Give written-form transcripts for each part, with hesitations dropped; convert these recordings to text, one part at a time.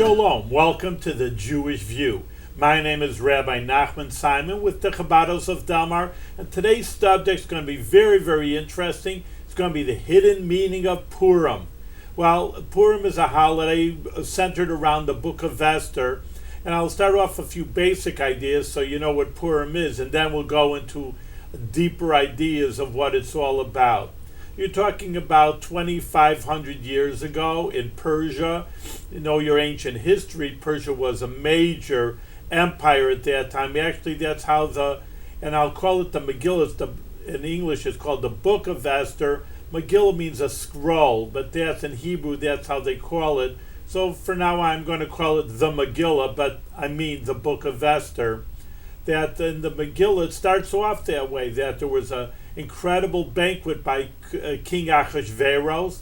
Shalom, welcome to the Jewish View. My name is Rabbi Simon with the Chabados of Delmar, and today's subject is going to be very, very interesting. It's going to be the hidden meaning of Purim. Well, Purim is a holiday centered around the Book of Ester, and I'll start off with a few basic ideas so you know what Purim is, and then we'll go into deeper ideas of what it's all about. You're talking about 2,500 years ago in Persia. You know your ancient history. Persia was a major empire at that time. Actually, that's how and I'll call it the Megillah. In English, it's called the Book of Ester. Megillah means a scroll, but that's in Hebrew, that's how they call it. So for now, I'm going to call it the Megillah, but I mean the Book of Esther. That in the Megillah, it starts off that way, that there was a incredible banquet by King Achashverosh.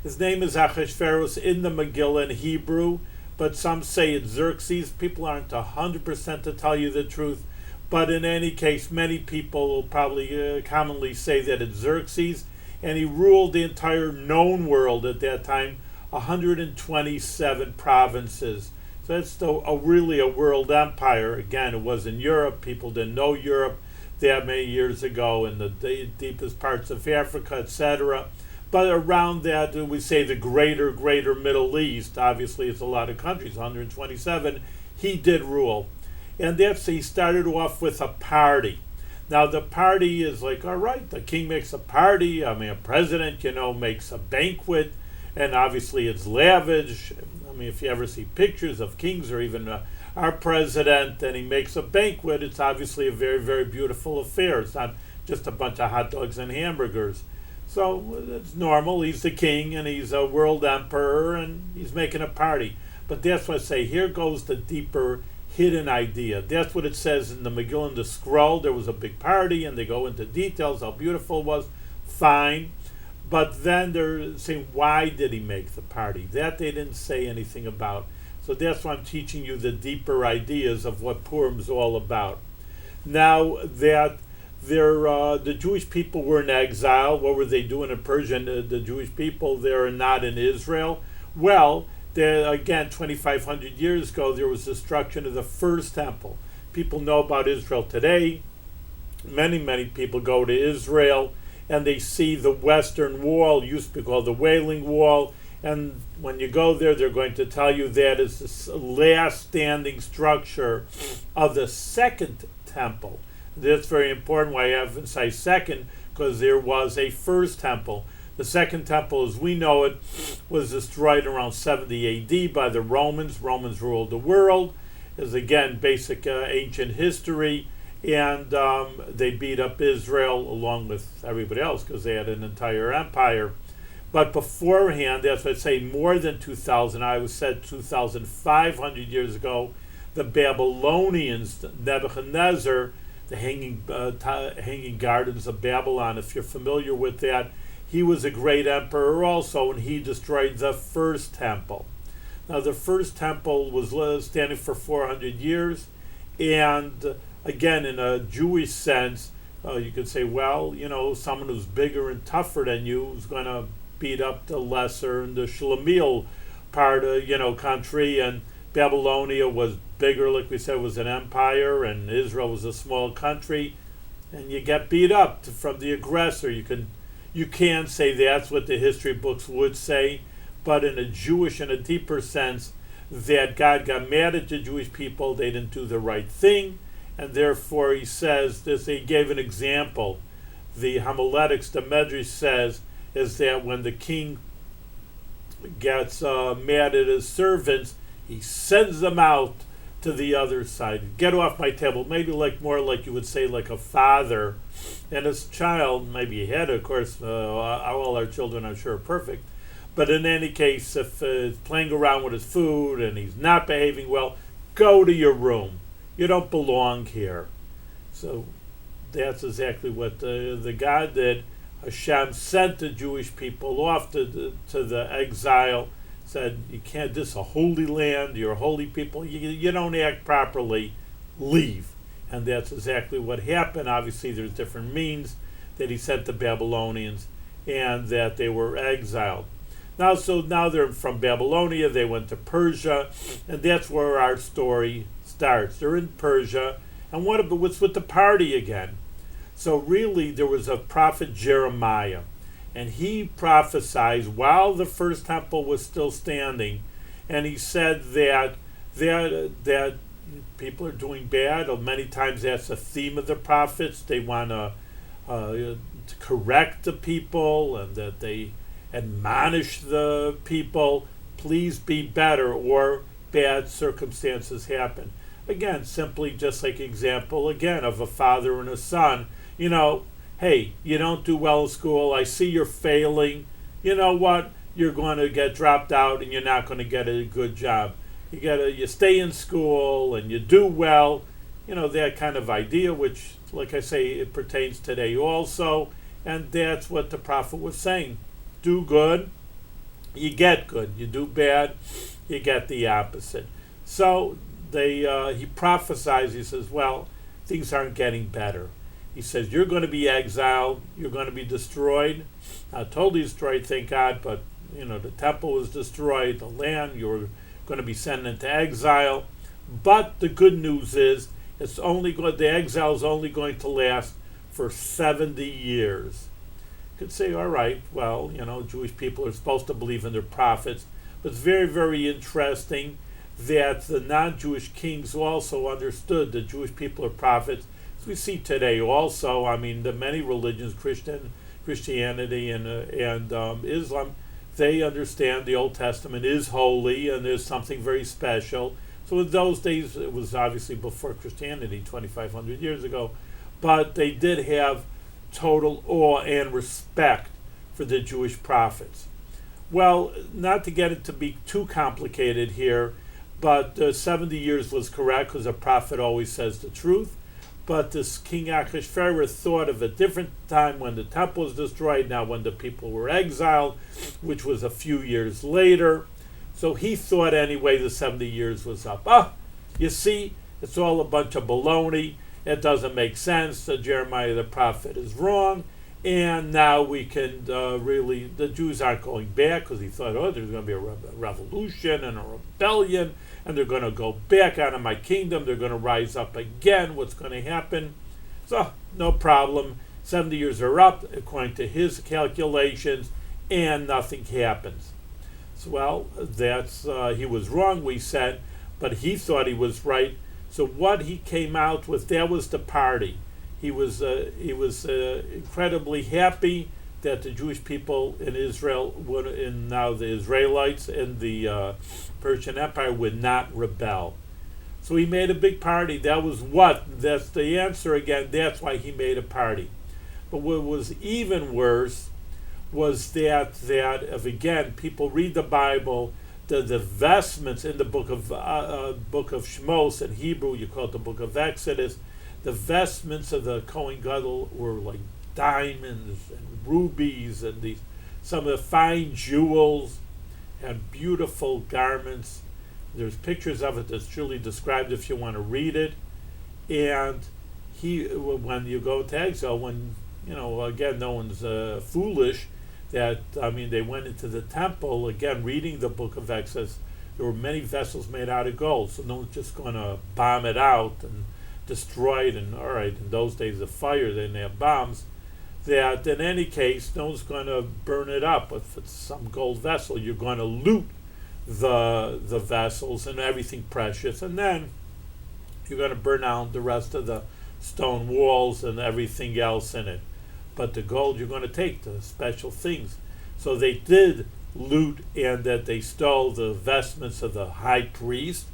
His name is Achashverosh in the Megillah in Hebrew, but some say it's Xerxes. People aren't 100% to tell you the truth, but in any case, many people will probably commonly say that it's Xerxes, and he ruled the entire known world at that time, 127 provinces. So that's really a world empire. Again, it was in Europe. People didn't know Europe that many years ago in the deepest parts of Africa, etc. But around that, we say the greater Middle East. Obviously, it's a lot of countries, 127. He did rule. And he started off with a party. Now, the party is like, all right, the king makes a party. I mean, a president, makes a banquet. And obviously, it's lavish. I mean, if you ever see pictures of kings or even our president, and he makes a banquet, it's obviously a very, very beautiful affair. It's not just a bunch of hot dogs and hamburgers. So it's normal. He's the king, and he's a world emperor, and he's making a party. But that's what I say. Here goes the deeper hidden idea. That's what it says in the Megillah, in the scroll. There was a big party, and they go into details, how beautiful it was. Fine. But then they're saying, why did he make the party? That they didn't say anything about. So that's why I'm teaching you the deeper ideas of what Purim is all about. Now that the Jewish people were in exile, what were they doing in Persia? The Jewish people, they're not in Israel. Well, again, 2,500 years ago, there was destruction of the first temple. People know about Israel today. Many, many people go to Israel, and they see the Western Wall, used to be called the Wailing Wall. And when you go there, they're going to tell you that is the last standing structure of the second temple. That's very important why I emphasize second, because there was a first temple. The second temple, as we know it, was destroyed around 70 A.D. by the Romans. Romans ruled the world. Is again basic ancient history. And they beat up Israel along with everybody else because they had an entire empire. But beforehand, that's what I say, more than 2,000, I was said 2,500 years ago, the Babylonians, Nebuchadnezzar, the hanging gardens of Babylon, if you're familiar with that, he was a great emperor also, and he destroyed the first temple. Now, the first temple was standing for 400 years, and again, in a Jewish sense, you could say, well, someone who's bigger and tougher than you is going to beat up the lesser and the Shlemiel part of, country, and Babylonia was bigger, like we said, was an empire, and Israel was a small country, and you get beat up from the aggressor. You can say that's what the history books would say, but in a Jewish and a deeper sense, that God got mad at the Jewish people, they didn't do the right thing, and therefore he says this. He gave an example. The homiletics, the Medrash says, is that when the king gets mad at his servants, he sends them out to the other side. Get off my table. Maybe more like you would say, like a father and his child. Maybe he had, of course, all our children, I'm sure, are perfect. But in any case, if he's playing around with his food and he's not behaving well, go to your room. You don't belong here. So that's exactly what the God did. Hashem sent the Jewish people off to the exile, said, you can't, this is a holy land, you're a holy people, you don't act properly, leave. And that's exactly what happened. Obviously, there's different means that he sent the Babylonians and that they were exiled. Now they're from Babylonia, they went to Persia, and that's where our story starts. They're in Persia, and what's with the party again? So really, there was a prophet Jeremiah, and he prophesied while the first temple was still standing, and he said that people are doing bad. Many times that's the theme of the prophets. They want to correct the people, and that they admonish the people, please be better, or bad circumstances happen. Again, simply just like example again of a father and a son. Hey, you don't do well in school, I see you're failing. You know what? You're going to get dropped out and you're not going to get a good job. You stay in school and you do well. That kind of idea, which, like I say, it pertains today also. And that's what the prophet was saying. Do good, you get good. You do bad, you get the opposite. So he prophesies, he says, well, things aren't getting better. He says, you're going to be exiled, you're going to be destroyed. Not totally destroyed, thank God, but the temple was destroyed, the land, you're going to be sent into exile. But the good news is, the exile is only going to last for 70 years. You could say, all right, well, Jewish people are supposed to believe in their prophets, but it's very, very interesting that the non-Jewish kings also understood the Jewish people are prophets. As we see today also, the many religions, Christianity and Islam, they understand the Old Testament is holy and there's something very special. So in those days, it was obviously before Christianity, 2,500 years ago, but they did have total awe and respect for the Jewish prophets. Well, not to get it to be too complicated here, but 70 years was correct because a prophet always says the truth. But this King Achashverosh thought of a different time when the temple was destroyed, now when the people were exiled, which was a few years later. So he thought anyway the 70 years was up. You see, it's all a bunch of baloney. It doesn't make sense. Jeremiah the prophet is wrong. And now we can the Jews aren't going back because he thought, there's going to be a revolution and a rebellion, and they're going to go back out of my kingdom. They're going to rise up again. What's going to happen? So, no problem. 70 years are up, according to his calculations, and nothing happens. So, well, that's he was wrong, we said, but he thought he was right. So what he came out with, that was the party. He was incredibly happy that the Jewish people in Israel, and now the Israelites in the Persian Empire, would not rebel. So he made a big party. That's the answer again. That's why he made a party. But what was even worse was that if again people read the Bible, the vestments in the book of Shmos, in Hebrew you call it the book of Exodus, the vestments of the Kohen Gadol were like diamonds and rubies and some of the fine jewels and beautiful garments. There's pictures of it that's truly described if you want to read it. And when you go to exile, again, no one's foolish, they went into the temple, again, reading the book of Exodus, there were many vessels made out of gold, so no one's just going to bomb it out and destroy it, and all right, in those days of fire, they didn't have bombs, that in any case, no one's going to burn it up. If it's some gold vessel, you're going to loot the vessels and everything precious, and then you're going to burn out the rest of the stone walls and everything else in it. But the gold you're going to take, the special things. So they did loot, and that they stole the vestments of the high priest.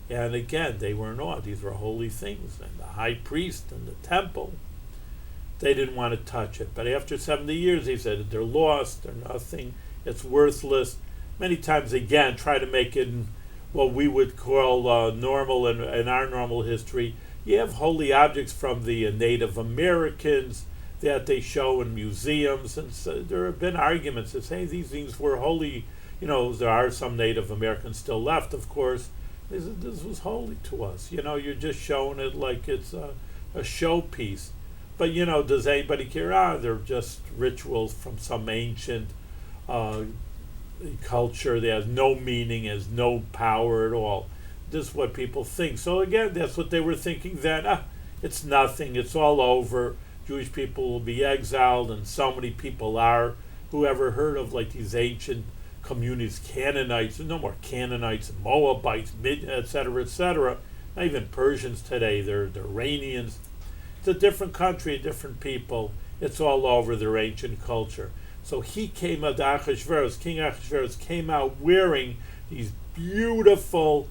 And again, they were in awe. These were holy things. And the high priest and the temple, they didn't want to touch it. But after 70 years, they said they're lost, they're nothing, it's worthless. Many times, again, try to make it what we would call normal in our normal history. You have holy objects from the Native Americans that they show in museums, and so there have been arguments that say these things were holy. There are some Native Americans still left, of course. This was holy to us. You're just showing it like it's a showpiece. But, does anybody care? They're just rituals from some ancient culture that has no meaning, has no power at all. This is what people think. So again, that's what they were thinking then. It's nothing, it's all over. Jewish people will be exiled, and so many people are. Who ever heard of like these ancient communities, Canaanites? There's no more Canaanites, Moabites, etc., etc. Not even Persians today, they're Iranians. It's a different country, different people. It's all over their ancient culture. So he came out, King Ahasuerus came out wearing these beautiful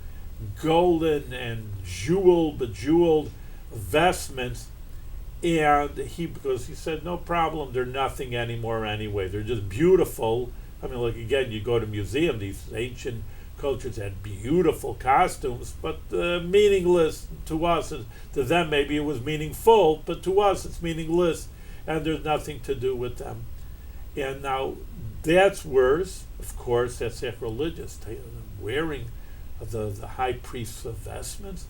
golden and bejeweled vestments, and because he said, no problem, they're nothing anymore anyway. They're just beautiful. I mean, like again, you go to museum, these ancient cultures had beautiful costumes, but meaningless to us. To them, maybe it was meaningful, but to us, it's meaningless, and there's nothing to do with them. And now, that's worse. Of course, that's sacrilegious, wearing the high priest's vestments.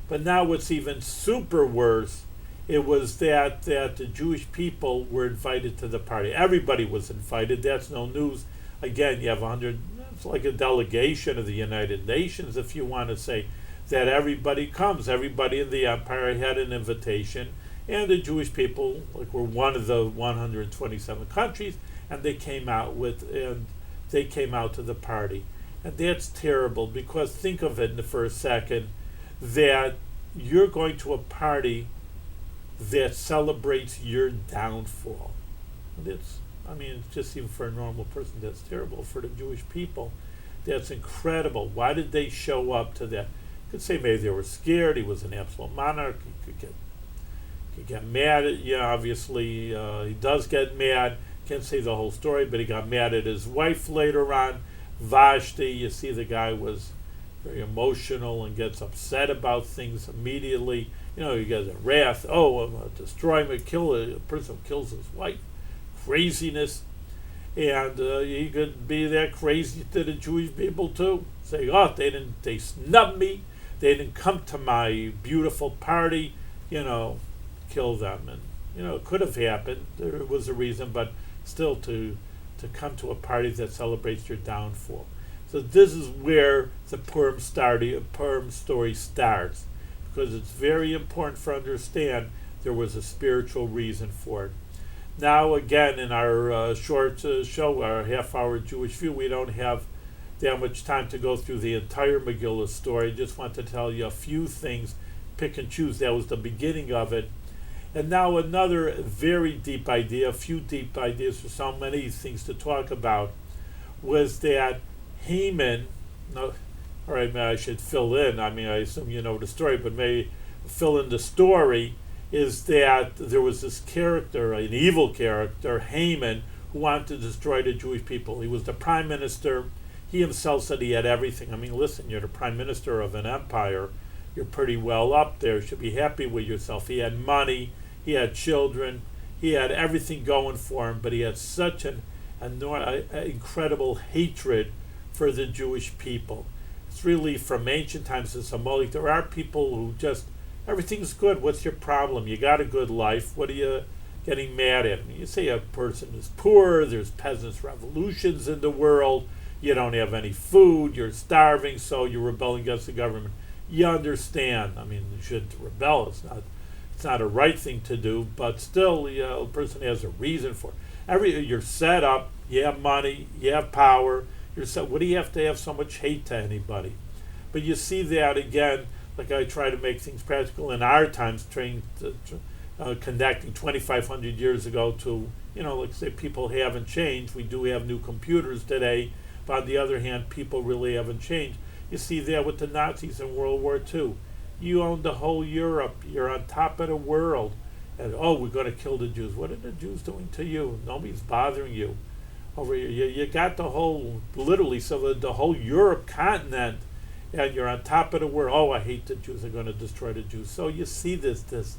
But now, what's even super worse, it was that the Jewish people were invited to the party. Everybody was invited. That's no news. Again, you have 100. It's like a delegation of the United Nations, if you want to say that everybody comes. Everybody in the empire had an invitation, and the Jewish people were one of the 127 countries, and they came out to the party. And that's terrible, because think of it for a second, that you're going to a party that celebrates your downfall. It's just even for a normal person, that's terrible. For the Jewish people, that's incredible. Why did they show up to that? You could say maybe they were scared. He was an absolute monarch. He could get mad at, obviously he does get mad. Can't say the whole story, but he got mad at his wife later on, Vashti. You see the guy was very emotional and gets upset about things immediately. He gets a wrath. Oh, I'm going to destroy him, kill a person who kills his wife. Craziness. And he could be that crazy to the Jewish people too. Say, they snubbed me. They didn't come to my beautiful party. Kill them. And, it could have happened. There was a reason, but still to come to a party that celebrates your downfall. So this is where the Purim story starts, because it's very important for understand there was a spiritual reason for it. Now again, in our short show, our half-hour Jewish view, we don't have that much time to go through the entire Megillah story. Just want to tell you a few things, pick and choose. That was the beginning of it. And now another very deep idea, a few deep ideas for so many things to talk about, was that Haman, all right, I should fill in. I assume you know the story, but maybe fill in the story, is that there was this character, an evil character, Haman, who wanted to destroy the Jewish people. He was the prime minister. He himself said he had everything. Listen, you're the prime minister of an empire. You're pretty well up there. You should be happy with yourself. He had money. He had children. He had everything going for him, but he had such an incredible hatred for the Jewish people. It's really from ancient times to Somalia. There are people who just, everything's good. What's your problem? You got a good life. What are you getting mad at? You say a person is poor, there's peasants' revolutions in the world, you don't have any food, you're starving, so you're rebelling against the government. You understand. You shouldn't rebel. It's not a right thing to do, but still, a person has a reason for it. You're set up, you have money, you have power. What do you have to have so much hate to anybody? But you see that again, like I try to make things practical in our times, connecting 2,500 years ago to, like say people haven't changed. We do have new computers today, but on the other hand, people really haven't changed. You see that with the Nazis in World War II. You own the whole Europe. You're on top of the world. And, we're going to kill the Jews. What are the Jews doing to you? Nobody's bothering you. Over here, you got the whole, literally, so the whole Europe continent, and you're on top of the world. I hate the Jews. I'm going to destroy the Jews. So you see this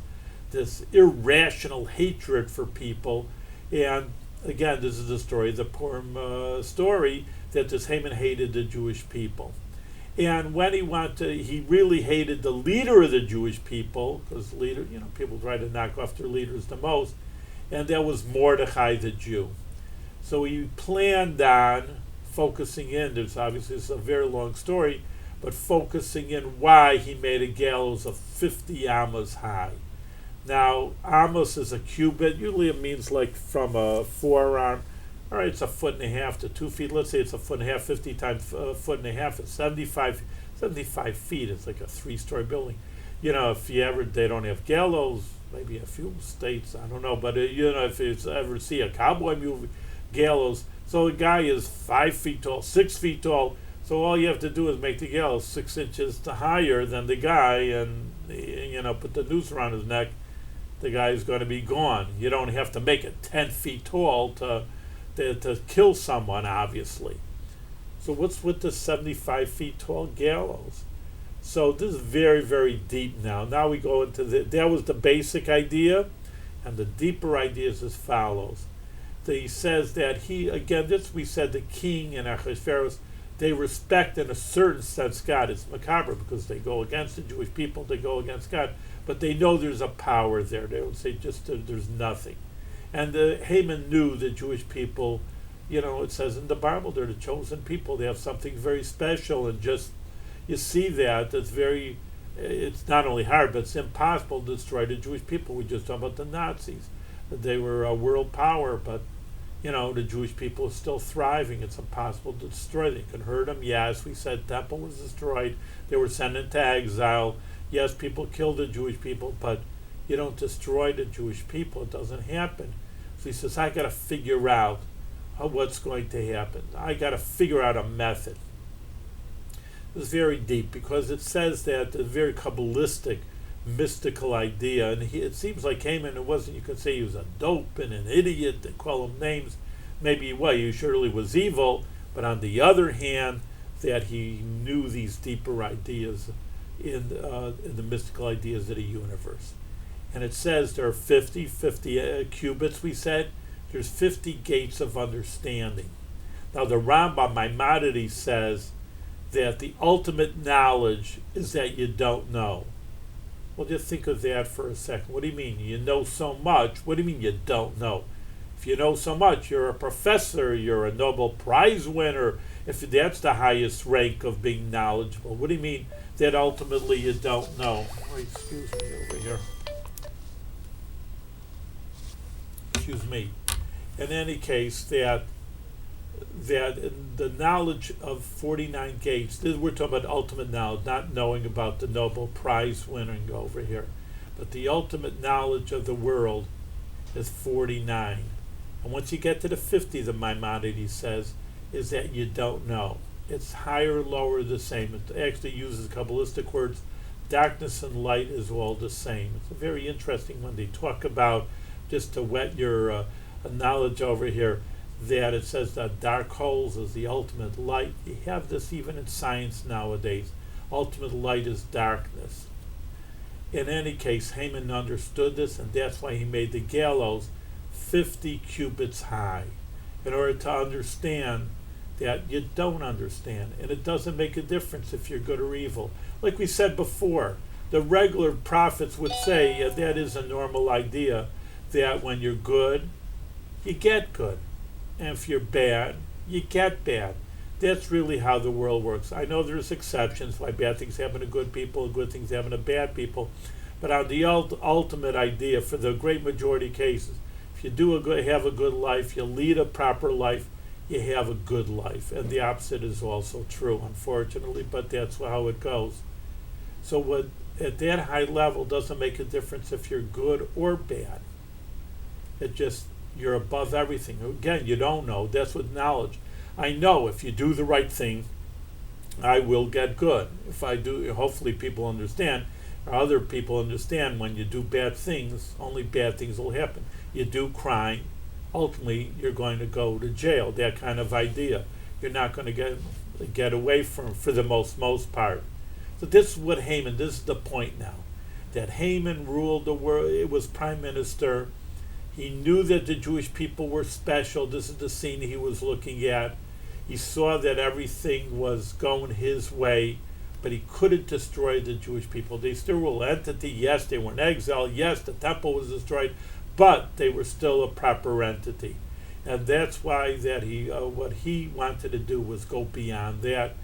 irrational hatred for people. And again, this is the story, the Purim story, that this Haman hated the Jewish people. And when he really hated the leader of the Jewish people, because people try to knock off their leaders the most, and that was Mordechai the Jew. So he planned on focusing in, there's obviously, it's a very long story, but focusing in why he made a gallows of 50 amas high. Now, amos is a cubit. Usually it means like from a forearm. All right, it's 1.5 to 2 feet. Let's say it's 1.5, 50 times a foot and a half. It's 75 feet. It's like a 3-story building. You know, if you ever, they don't have gallows, maybe a few states, I don't know. But, you know, if you ever see a cowboy movie, gallows. So the guy is 5 feet tall, 6 feet tall. So all you have to do is make the gallows 6 inches higher than the guy and, you know, put the noose around his neck. The guy is going to be gone. You don't have to make it 10 feet tall to kill someone, obviously. So what's with the 75 feet tall gallows? So this is very, very deep now. Now we go into that was the basic idea, and the deeper idea is as follows. He says that we said the king and Ahasuerus, they respect in a certain sense God. It's macabre because they go against the Jewish people, they go against God, but they know there's a power there. They don't say just there's nothing. And Haman knew the Jewish people, you know, it says in the Bible they're the chosen people. They have something very special, and just you see that it's not only hard, but it's impossible to destroy the Jewish people. We just talked about the Nazis. They were a world power, but you know, the Jewish people are still thriving. It's impossible to destroy them. You can hurt them. Yes, we said temple was destroyed. They were sent into exile. Yes, people killed the Jewish people, but you don't destroy the Jewish people. It doesn't happen. So he says, I got to figure out what's going to happen. I got to figure out a method. It's very deep because it says that a very Kabbalistic, mystical idea, and it seems like Haman, you could say he was a dope and an idiot, they call him names. Maybe, he surely was evil, but on the other hand, that he knew these deeper ideas in the mystical ideas of the universe. And it says there are 50 cubits, we said. There's 50 gates of understanding. Now the Rambam Maimonides says that the ultimate knowledge is that you don't know. Well, just think of that for a second. What do you mean? You know so much. What do you mean you don't know? If you know so much, you're a professor, you're a Nobel Prize winner, if that's the highest rank of being knowledgeable. What do you mean that ultimately you don't know? Oh, excuse me over here. Excuse me. In any case, that the knowledge of 49 gates, we're talking about ultimate knowledge, not knowing about the Nobel Prize winning over here, but the ultimate knowledge of the world is 49. And once you get to the 50, the Maimonides says, is that you don't know. It's higher, lower, the same. It actually uses Kabbalistic words. Darkness and light is all the same. It's a very interesting one. They talk about, just to whet your knowledge over here, that it says that dark holes is the ultimate light. You have this even in science nowadays. Ultimate light is darkness. In any case, Haman understood this, and that's why he made the gallows 50 cubits high, in order to understand that you don't understand. And it doesn't make a difference if you're good or evil. Like we said before, the regular prophets would say that is a normal idea, that when you're good, you get good. And if you're bad, you get bad. That's really how the world works. I know there's exceptions, why bad things happen to good people, good things happen to bad people. But on the ultimate idea, for the great majority of cases, if you have a good life, you lead a proper life, you have a good life. And the opposite is also true, unfortunately, but that's how it goes. So at that high level, doesn't make a difference if you're good or bad. It just, you're above everything. Again, you don't know. That's with knowledge. I know if you do the right thing, I will get good. If I do, hopefully people understand, or other people understand, when you do bad things, only bad things will happen. You do crime, ultimately you're going to go to jail. That kind of idea. You're not going to get away from, for the most part. So this is what Haman, this is the point now. That Haman ruled the world, it was prime minister. He knew that the Jewish people were special. This is the scene he was looking at. He saw that everything was going his way, but he couldn't destroy the Jewish people. They still were an entity. Yes, they were in exile. Yes, the temple was destroyed, but they were still a proper entity. And that's why that he what he wanted to do was go beyond that.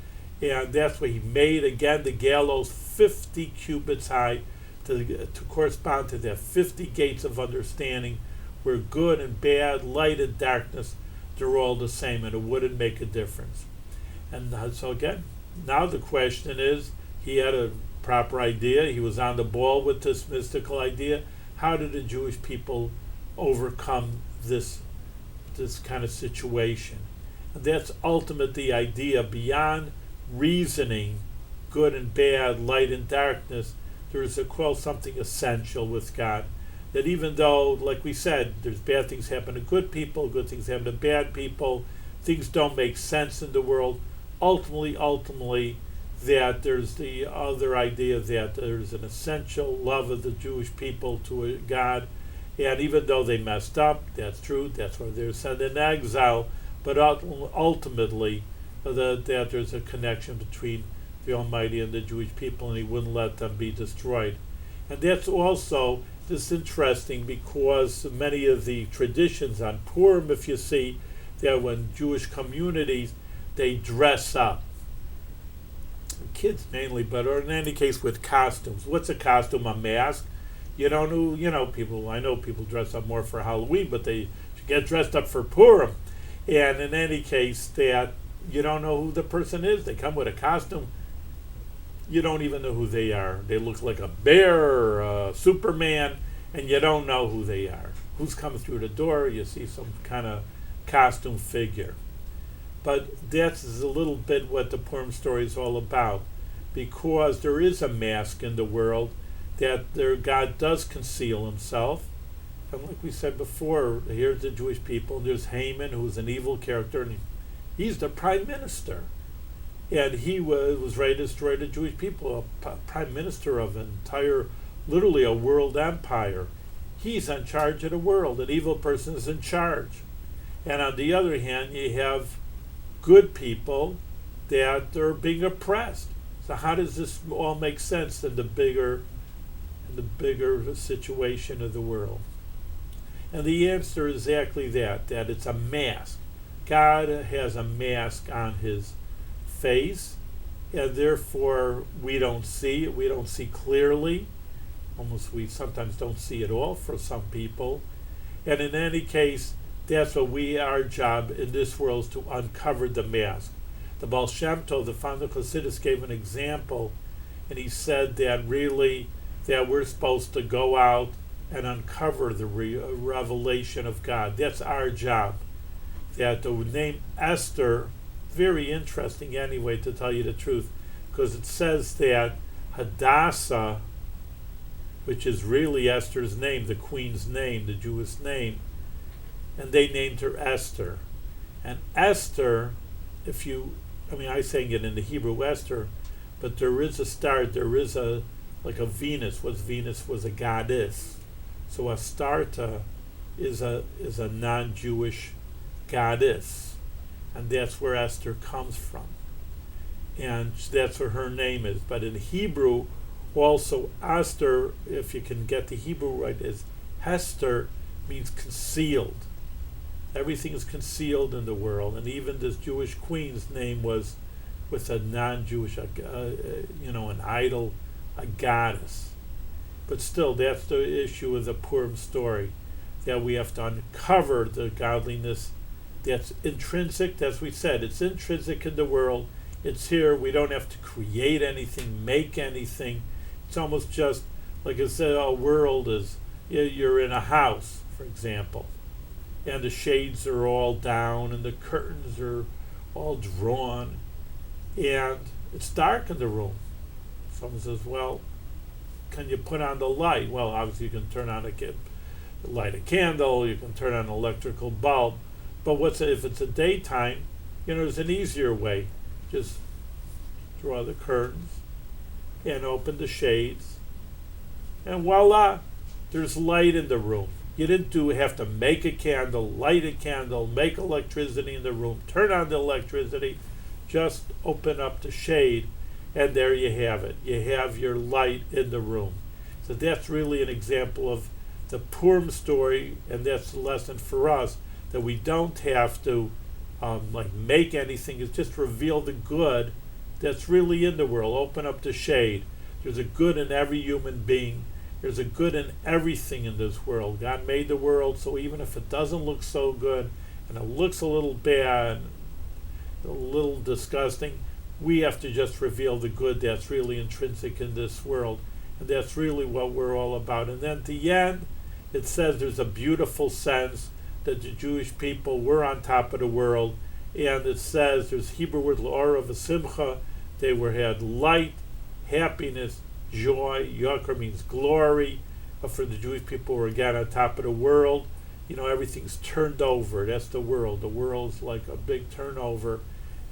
And that's why he made, again, the gallows 50 cubits high to correspond to the 50 gates of understanding, where good and bad, light and darkness, they're all the same, and it wouldn't make a difference. And so again, now the question is, he had a proper idea, he was on the ball with this mystical idea. How did the Jewish people overcome this kind of situation? And that's ultimately the idea. Beyond reasoning, good and bad, light and darkness, there's something essential with God. That even though, like we said, there's bad things happen to good people, good things happen to bad people, things don't make sense in the world, ultimately, that there's the other idea that there's an essential love of the Jewish people to God. And even though they messed up, that's true, that's why they're sent in exile, but ultimately, that there's a connection between the Almighty and the Jewish people, and he wouldn't let them be destroyed. And that's also just interesting, because many of the traditions on Purim, if you see, that when Jewish communities, they dress up. Kids mainly, but or in any case with costumes. What's a costume? A mask? People, I know people dress up more for Halloween, but they get dressed up for Purim. And in any case, that you don't know who the person is. They come with a costume. You don't even know who they are. They look like a bear or a Superman, and you don't know who they are. Who's coming through the door? You see some kind of costume figure. But that's a little bit what the Purim story is all about, because there is a mask in the world that God does conceal himself. And like we said before, here's the Jewish people. There's Haman, who's an evil character, and he's the prime minister. And he was ready to destroy the Jewish people, a prime minister of an entire, literally a world empire. He's in charge of the world. An evil person is in charge. And on the other hand, you have good people that are being oppressed. So how does this all make sense in the bigger situation of the world? And the answer is exactly that it's a mask. God has a mask on his face, and therefore we don't see it. We don't see clearly. We sometimes don't see it all for some people. And in any case, that's what our job in this world is, to uncover the mask. The Baal Shem Tov, the founder of Chassidus, gave an example, and he said that really that we're supposed to go out and uncover the revelation of God. That's our job. That the name Esther, very interesting anyway, to tell you the truth, because it says that Hadassah, which is really Esther's name, the queen's name, the Jewish name, and they named her Esther. And Esther, I'm saying it in the Hebrew Esther, but there is a star, there is like a Venus. Venus was a goddess. So Astarta is a non-Jewish goddess. And that's where Esther comes from. And that's where her name is. But in Hebrew, also Esther, if you can get the Hebrew right, is Hester, means concealed. Everything is concealed in the world, and even this Jewish queen's name was with a non-Jewish, an idol, a goddess. But still, that's the issue of the Purim story, that we have to uncover the godliness that's intrinsic, as we said, it's intrinsic in the world. It's here. We don't have to create anything, make anything. It's almost just, like I said, our world is, you're in a house, for example, and the shades are all down and the curtains are all drawn, and it's dark in the room. Someone says, well, can you put on the light? Well, obviously you can turn on light a candle, you can turn on an electrical bulb, but if it's a daytime, there's an easier way. Just draw the curtains and open the shades, and voila, there's light in the room. You didn't have to make a candle, light a candle, make electricity in the room, turn on the electricity, just open up the shade, and there you have it. You have your light in the room. So that's really an example of the Purim story, and that's the lesson for us, that we don't have to make anything. It's just reveal the good that's really in the world. Open up the shade. There's a good in every human being. There's a good in everything in this world. God made the world, so even if it doesn't look so good and it looks a little bad, a little disgusting, we have to just reveal the good that's really intrinsic in this world. And that's really what we're all about. And then at the end, it says there's a beautiful sense that the Jewish people were on top of the world. And it says there's Hebrew word l'ora v'simcha. They had light, happiness, joy. Yokar means glory. For the Jewish people were again on top of the world. Everything's turned over. That's the world. The world's like a big turnover.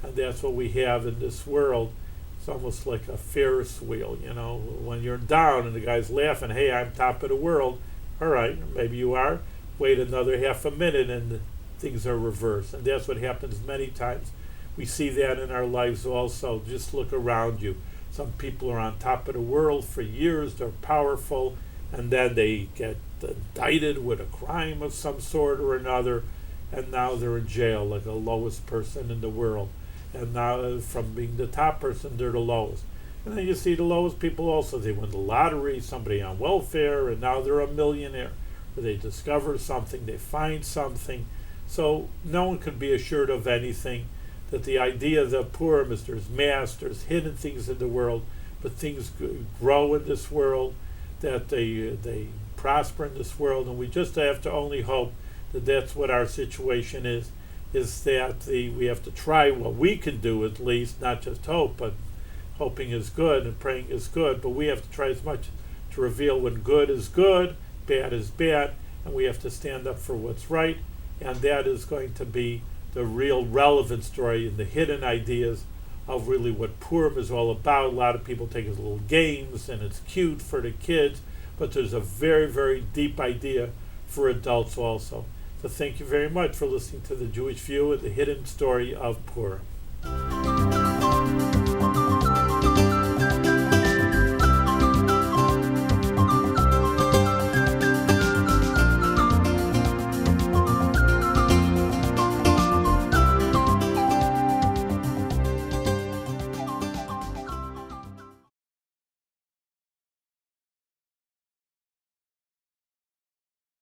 And that's what we have in this world. It's almost like a Ferris wheel, when you're down and the guy's laughing, hey, I'm top of the world. All right, maybe you are. Wait another half a minute and things are reversed. And that's what happens many times. We see that in our lives also. Just look around you. Some people are on top of the world for years. They're powerful. And then they get indicted with a crime of some sort or another. And now they're in jail like the lowest person in the world. And now from being the top person, they're the lowest. And then you see the lowest people also. They win the lottery, somebody on welfare, and now they're a millionaire. Or they discover something, they find something. So no one can be assured of anything. That the idea of the Purim is there's mass, there's hidden things in the world, but things grow in this world, that they prosper in this world, and we just have to only hope that that's what our situation is that we have to try what we can do at least, not just hope, but hoping is good and praying is good, but we have to try as much to reveal when good is good, bad is bad, and we have to stand up for what's right, and that is going to be the real relevant story and the hidden ideas of really what Purim is all about. A lot of people take it as little games, and it's cute for the kids, but there's a very, very deep idea for adults also. So thank you very much for listening to the Jewish View and the hidden story of Purim.